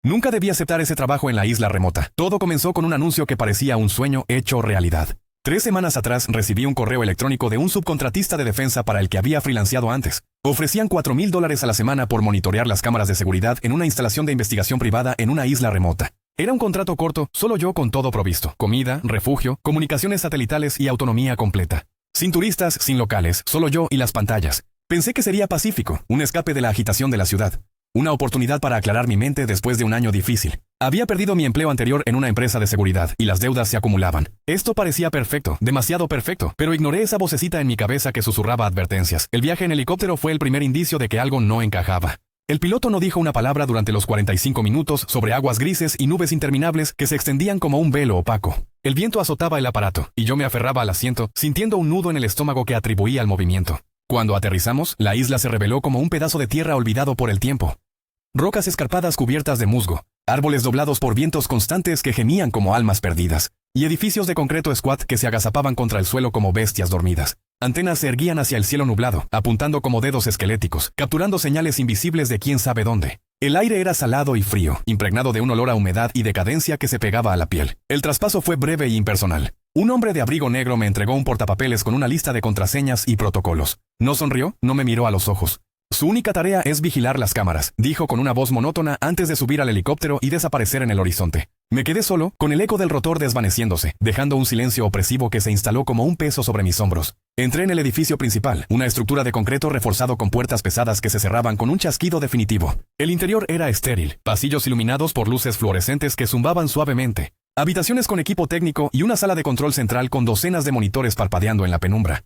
Nunca debí aceptar ese trabajo en la isla remota. Todo comenzó con un anuncio que parecía un sueño hecho realidad. 3 semanas atrás recibí un correo electrónico de un subcontratista de defensa para el que había freelanceado antes. Ofrecían $4,000 a la semana por monitorear las cámaras de seguridad en una instalación de investigación privada en una isla remota. Era un contrato corto, solo yo con todo provisto. Comida, refugio, comunicaciones satelitales y autonomía completa. Sin turistas, sin locales, solo yo y las pantallas. Pensé que sería pacífico, un escape de la agitación de la ciudad. Una oportunidad para aclarar mi mente después de un año difícil. Había perdido mi empleo anterior en una empresa de seguridad y las deudas se acumulaban. Esto parecía perfecto, demasiado perfecto, pero ignoré esa vocecita en mi cabeza que susurraba advertencias. El viaje en helicóptero fue el primer indicio de que algo no encajaba. El piloto no dijo una palabra durante los 45 minutos sobre aguas grises y nubes interminables que se extendían como un velo opaco. El viento azotaba el aparato y yo me aferraba al asiento, sintiendo un nudo en el estómago que atribuía al movimiento. Cuando aterrizamos, la isla se reveló como un pedazo de tierra olvidado por el tiempo. Rocas escarpadas cubiertas de musgo, árboles doblados por vientos constantes que gemían como almas perdidas, y edificios de concreto squat que se agazapaban contra el suelo como bestias dormidas. Antenas se erguían hacia el cielo nublado, apuntando como dedos esqueléticos, capturando señales invisibles de quién sabe dónde. El aire era salado y frío, impregnado de un olor a humedad y decadencia que se pegaba a la piel. El traspaso fue breve y impersonal. Un hombre de abrigo negro me entregó un portapapeles con una lista de contraseñas y protocolos. No sonrió, no me miró a los ojos. Su única tarea es vigilar las cámaras, dijo con una voz monótona antes de subir al helicóptero y desaparecer en el horizonte. Me quedé solo, con el eco del rotor desvaneciéndose, dejando un silencio opresivo que se instaló como un peso sobre mis hombros. Entré en el edificio principal, una estructura de concreto reforzado con puertas pesadas que se cerraban con un chasquido definitivo. El interior era estéril, pasillos iluminados por luces fluorescentes que zumbaban suavemente, habitaciones con equipo técnico y una sala de control central con docenas de monitores parpadeando en la penumbra.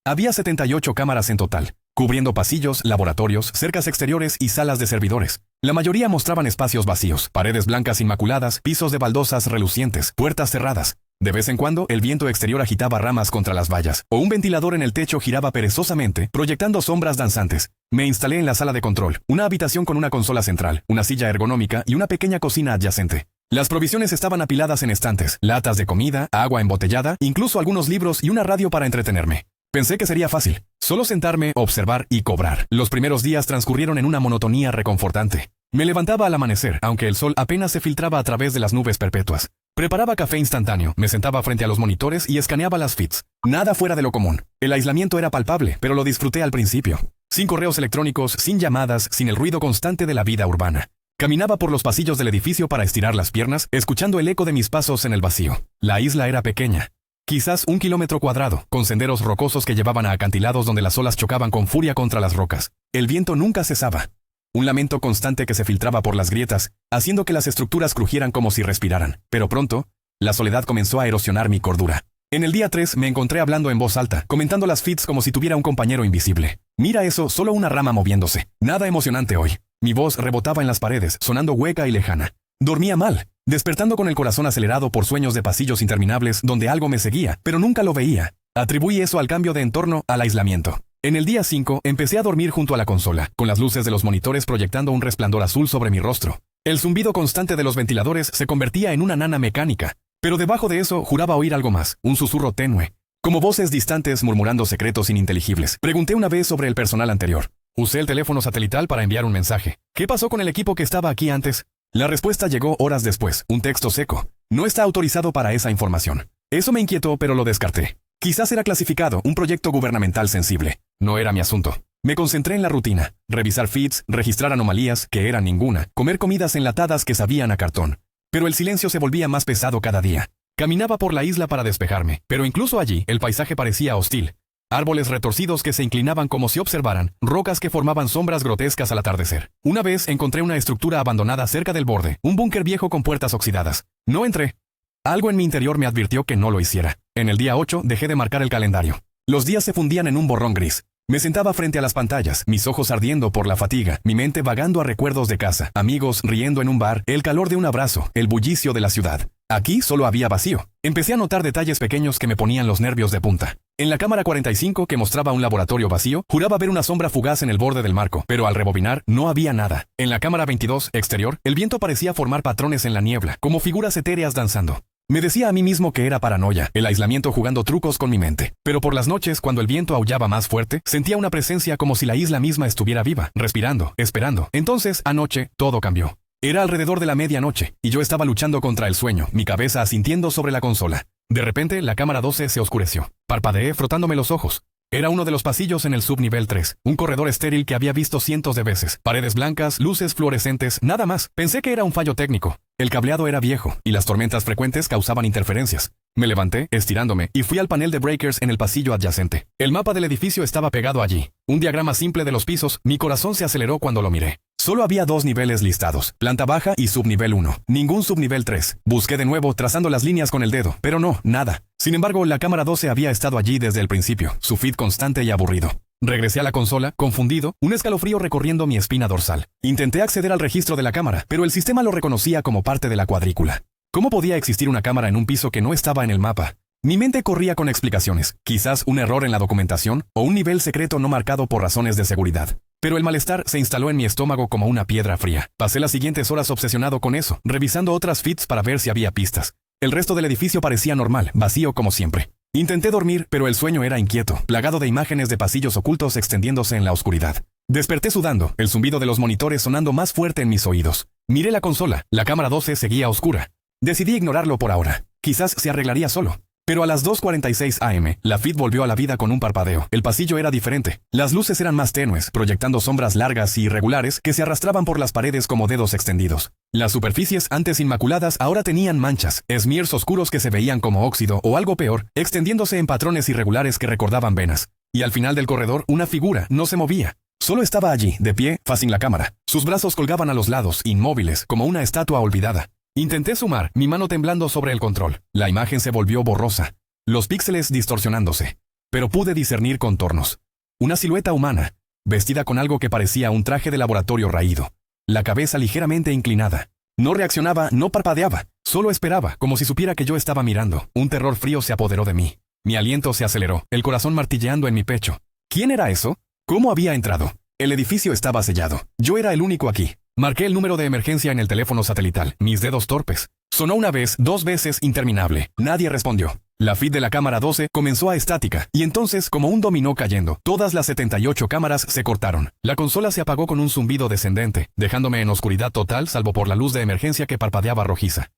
Había 78 cámaras en total, cubriendo pasillos, laboratorios, cercas exteriores y salas de servidores. La mayoría mostraban espacios vacíos, paredes blancas inmaculadas, pisos de baldosas relucientes, puertas cerradas. De vez en cuando, el viento exterior agitaba ramas contra las vallas, o un ventilador en el techo giraba perezosamente, proyectando sombras danzantes. Me instalé en la sala de control, una habitación con una consola central, una silla ergonómica y una pequeña cocina adyacente. Las provisiones estaban apiladas en estantes, latas de comida, agua embotellada, incluso algunos libros y una radio para entretenerme. Pensé que sería fácil, solo sentarme, observar y cobrar. Los primeros días transcurrieron en una monotonía reconfortante. Me levantaba al amanecer, aunque el sol apenas se filtraba a través de las nubes perpetuas. Preparaba café instantáneo, me sentaba frente a los monitores y escaneaba las feeds. Nada fuera de lo común. El aislamiento era palpable, pero lo disfruté al principio. Sin correos electrónicos, sin llamadas, sin el ruido constante de la vida urbana. Caminaba por los pasillos del edificio para estirar las piernas, escuchando el eco de mis pasos en el vacío. La isla era pequeña. Quizás 1 kilómetro cuadrado, con senderos rocosos que llevaban a acantilados donde las olas chocaban con furia contra las rocas. El viento nunca cesaba. Un lamento constante que se filtraba por las grietas, haciendo que las estructuras crujieran como si respiraran. Pero pronto, la soledad comenzó a erosionar mi cordura. En el día 3 me encontré hablando en voz alta, comentando las feeds como si tuviera un compañero invisible. Mira eso, solo una rama moviéndose. Nada emocionante hoy. Mi voz rebotaba en las paredes, sonando hueca y lejana. Dormía mal, despertando con el corazón acelerado por sueños de pasillos interminables donde algo me seguía, pero nunca lo veía. Atribuí eso al cambio de entorno, al aislamiento. En el día 5, empecé a dormir junto a la consola, con las luces de los monitores proyectando un resplandor azul sobre mi rostro. El zumbido constante de los ventiladores se convertía en una nana mecánica, pero debajo de eso juraba oír algo más, un susurro tenue, como voces distantes murmurando secretos ininteligibles. Pregunté una vez sobre el personal anterior. Usé el teléfono satelital para enviar un mensaje. ¿Qué pasó con el equipo que estaba aquí antes? La respuesta llegó horas después, un texto seco. No está autorizado para esa información. Eso me inquietó, pero lo descarté. Quizás era clasificado, un proyecto gubernamental sensible. No era mi asunto. Me concentré en la rutina, revisar feeds, registrar anomalías, que eran ninguna, comer comidas enlatadas que sabían a cartón. Pero el silencio se volvía más pesado cada día. Caminaba por la isla para despejarme, pero incluso allí el paisaje parecía hostil. Árboles retorcidos que se inclinaban como si observaran, rocas que formaban sombras grotescas al atardecer. Una vez encontré una estructura abandonada cerca del borde, un búnker viejo con puertas oxidadas. No entré. Algo en mi interior me advirtió que no lo hiciera. En el día 8 dejé de marcar el calendario. Los días se fundían en un borrón gris. Me sentaba frente a las pantallas, mis ojos ardiendo por la fatiga, mi mente vagando a recuerdos de casa, amigos riendo en un bar, el calor de un abrazo, el bullicio de la ciudad. Aquí solo había vacío. Empecé a notar detalles pequeños que me ponían los nervios de punta. En la cámara 45, que mostraba un laboratorio vacío, juraba ver una sombra fugaz en el borde del marco, pero al rebobinar no había nada. En la cámara 22, exterior, el viento parecía formar patrones en la niebla, como figuras etéreas danzando. Me decía a mí mismo que era paranoia, el aislamiento jugando trucos con mi mente. Pero por las noches, cuando el viento aullaba más fuerte, sentía una presencia como si la isla misma estuviera viva, respirando, esperando. Entonces, anoche, todo cambió. Era alrededor de la medianoche, y yo estaba luchando contra el sueño, mi cabeza asintiendo sobre la consola. De repente, la cámara 12 se oscureció. Parpadeé frotándome los ojos. Era uno de los pasillos en el subnivel 3, un corredor estéril que había visto cientos de veces. Paredes blancas, luces fluorescentes, nada más. Pensé que era un fallo técnico. El cableado era viejo, y las tormentas frecuentes causaban interferencias. Me levanté, estirándome, y fui al panel de breakers en el pasillo adyacente. El mapa del edificio estaba pegado allí. Un diagrama simple de los pisos. Mi corazón se aceleró cuando lo miré. Solo había 2 niveles listados, planta baja y subnivel 1. Ningún subnivel 3. Busqué de nuevo, trazando las líneas con el dedo, pero no, nada. Sin embargo, la cámara 12 había estado allí desde el principio, su feed constante y aburrido. Regresé a la consola, confundido, un escalofrío recorriendo mi espina dorsal. Intenté acceder al registro de la cámara, pero el sistema lo reconocía como parte de la cuadrícula. ¿Cómo podía existir una cámara en un piso que no estaba en el mapa? Mi mente corría con explicaciones, quizás un error en la documentación o un nivel secreto no marcado por razones de seguridad. Pero el malestar se instaló en mi estómago como una piedra fría. Pasé las siguientes horas obsesionado con eso, revisando otras feeds para ver si había pistas. El resto del edificio parecía normal, vacío como siempre. Intenté dormir, pero el sueño era inquieto, plagado de imágenes de pasillos ocultos extendiéndose en la oscuridad. Desperté sudando, el zumbido de los monitores sonando más fuerte en mis oídos. Miré la consola, la cámara 12 seguía oscura. Decidí ignorarlo por ahora. Quizás se arreglaría solo. Pero a las 2:46 am, la feed volvió a la vida con un parpadeo. El pasillo era diferente. Las luces eran más tenues, proyectando sombras largas y irregulares que se arrastraban por las paredes como dedos extendidos. Las superficies antes inmaculadas ahora tenían manchas, smears oscuros que se veían como óxido o algo peor, extendiéndose en patrones irregulares que recordaban venas. Y al final del corredor, una figura no se movía. Solo estaba allí, de pie, facing la cámara. Sus brazos colgaban a los lados, inmóviles, como una estatua olvidada. Intenté zoomar, mi mano temblando sobre el control. La imagen se volvió borrosa, los píxeles distorsionándose. Pero pude discernir contornos. Una silueta humana, vestida con algo que parecía un traje de laboratorio raído. La cabeza ligeramente inclinada. No reaccionaba, no parpadeaba. Solo esperaba, como si supiera que yo estaba mirando. Un terror frío se apoderó de mí. Mi aliento se aceleró, el corazón martilleando en mi pecho. ¿Quién era eso? ¿Cómo había entrado? El edificio estaba sellado. Yo era el único aquí. Marqué el número de emergencia en el teléfono satelital, mis dedos torpes. Sonó una vez, 2 veces, interminable. Nadie respondió. La feed de la cámara 12 comenzó a estática, y entonces, como un dominó cayendo, todas las 78 cámaras se cortaron. La consola se apagó con un zumbido descendente, dejándome en oscuridad total salvo por la luz de emergencia que parpadeaba rojiza.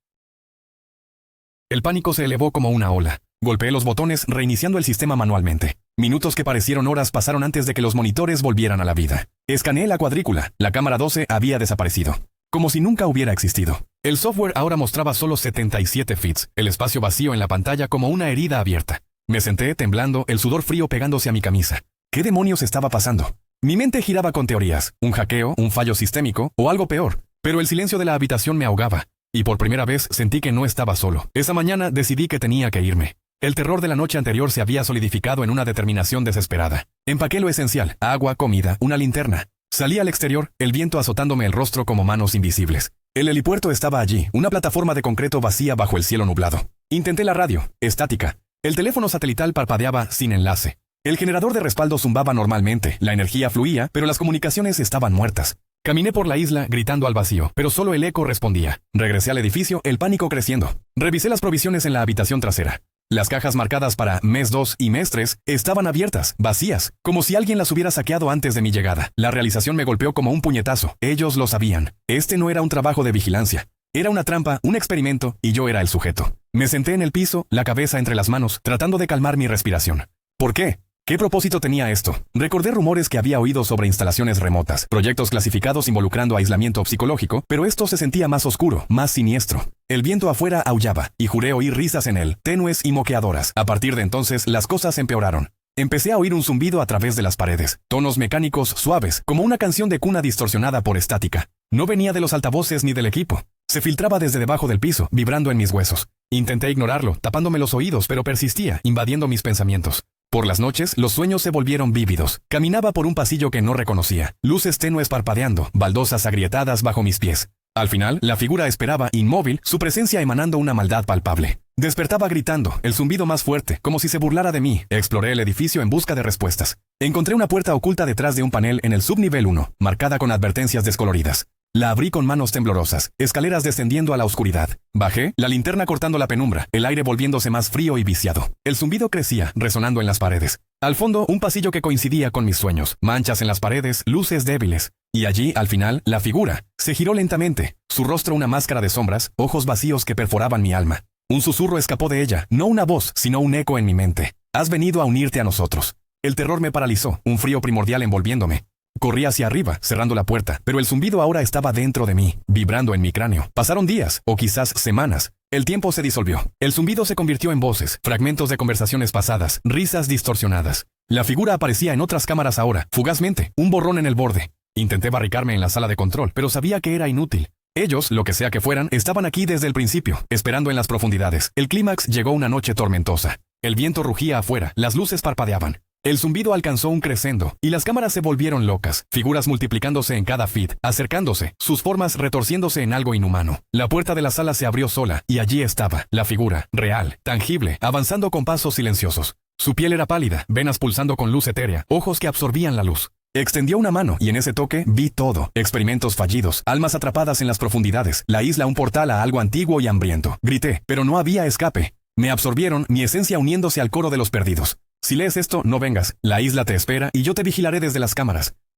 El pánico se elevó como una ola. Golpeé los botones, reiniciando el sistema manualmente. Minutos que parecieron horas pasaron antes de que los monitores volvieran a la vida. Escaneé la cuadrícula. La cámara 12 había desaparecido. Como si nunca hubiera existido. El software ahora mostraba solo 77 feeds, el espacio vacío en la pantalla como una herida abierta. Me senté, temblando, el sudor frío pegándose a mi camisa. ¿Qué demonios estaba pasando? Mi mente giraba con teorías, un hackeo, un fallo sistémico o algo peor. Pero el silencio de la habitación me ahogaba. Y por primera vez sentí que no estaba solo. Esa mañana decidí que tenía que irme. El terror de la noche anterior se había solidificado en una determinación desesperada. Empaqué lo esencial, agua, comida, una linterna. Salí al exterior, el viento azotándome el rostro como manos invisibles. El helipuerto estaba allí, una plataforma de concreto vacía bajo el cielo nublado. Intenté la radio, estática. El teléfono satelital parpadeaba sin enlace. El generador de respaldo zumbaba normalmente, la energía fluía, pero las comunicaciones estaban muertas. Caminé por la isla gritando al vacío, pero solo el eco respondía. Regresé al edificio, el pánico creciendo. Revisé las provisiones en la habitación trasera. Las cajas marcadas para mes 2 y mes 3 estaban abiertas, vacías, como si alguien las hubiera saqueado antes de mi llegada. La realización me golpeó como un puñetazo. Ellos lo sabían. Este no era un trabajo de vigilancia. Era una trampa, un experimento, y yo era el sujeto. Me senté en el piso, la cabeza entre las manos, tratando de calmar mi respiración. ¿Por qué? ¿Qué propósito tenía esto? Recordé rumores que había oído sobre instalaciones remotas, proyectos clasificados involucrando aislamiento psicológico, pero esto se sentía más oscuro, más siniestro. El viento afuera aullaba, y juré oír risas en él, tenues y moqueadoras. A partir de entonces, las cosas empeoraron. Empecé a oír un zumbido a través de las paredes, tonos mecánicos suaves, como una canción de cuna distorsionada por estática. No venía de los altavoces ni del equipo. Se filtraba desde debajo del piso, vibrando en mis huesos. Intenté ignorarlo, tapándome los oídos, pero persistía, invadiendo mis pensamientos. Por las noches, los sueños se volvieron vívidos. Caminaba por un pasillo que no reconocía, luces tenues parpadeando, baldosas agrietadas bajo mis pies. Al final, la figura esperaba, inmóvil, su presencia emanando una maldad palpable. Despertaba gritando, el zumbido más fuerte, como si se burlara de mí. Exploré el edificio en busca de respuestas. Encontré una puerta oculta detrás de un panel en el subnivel 1, marcada con advertencias descoloridas. La abrí con manos temblorosas, escaleras descendiendo a la oscuridad. Bajé, la linterna cortando la penumbra, el aire volviéndose más frío y viciado. El zumbido crecía, resonando en las paredes. Al fondo, un pasillo que coincidía con mis sueños, manchas en las paredes, luces débiles. Y allí, al final, la figura. Se giró lentamente, su rostro una máscara de sombras, ojos vacíos que perforaban mi alma. Un susurro escapó de ella, no una voz, sino un eco en mi mente. Has venido a unirte a nosotros. El terror me paralizó, un frío primordial envolviéndome. Corrí hacia arriba, cerrando la puerta, pero el zumbido ahora estaba dentro de mí, vibrando en mi cráneo. Pasaron días, o quizás semanas. El tiempo se disolvió. El zumbido se convirtió en voces, fragmentos de conversaciones pasadas, risas distorsionadas. La figura aparecía en otras cámaras ahora, fugazmente, un borrón en el borde. Intenté barricarme en la sala de control, pero sabía que era inútil. Ellos, lo que sea que fueran, estaban aquí desde el principio, esperando en las profundidades. El clímax llegó una noche tormentosa. El viento rugía afuera, las luces parpadeaban. El zumbido alcanzó un crescendo, y las cámaras se volvieron locas, figuras multiplicándose en cada feed, acercándose, sus formas retorciéndose en algo inhumano. La puerta de la sala se abrió sola, y allí estaba, la figura, real, tangible, avanzando con pasos silenciosos. Su piel era pálida, venas pulsando con luz etérea, ojos que absorbían la luz. Extendió una mano, y en ese toque vi todo. Experimentos fallidos, almas atrapadas en las profundidades, la isla un portal a algo antiguo y hambriento. Grité, pero no había escape. Me absorbieron, mi esencia uniéndose al coro de los perdidos. Si lees esto, no vengas. La isla te espera y yo te vigilaré desde las cámaras.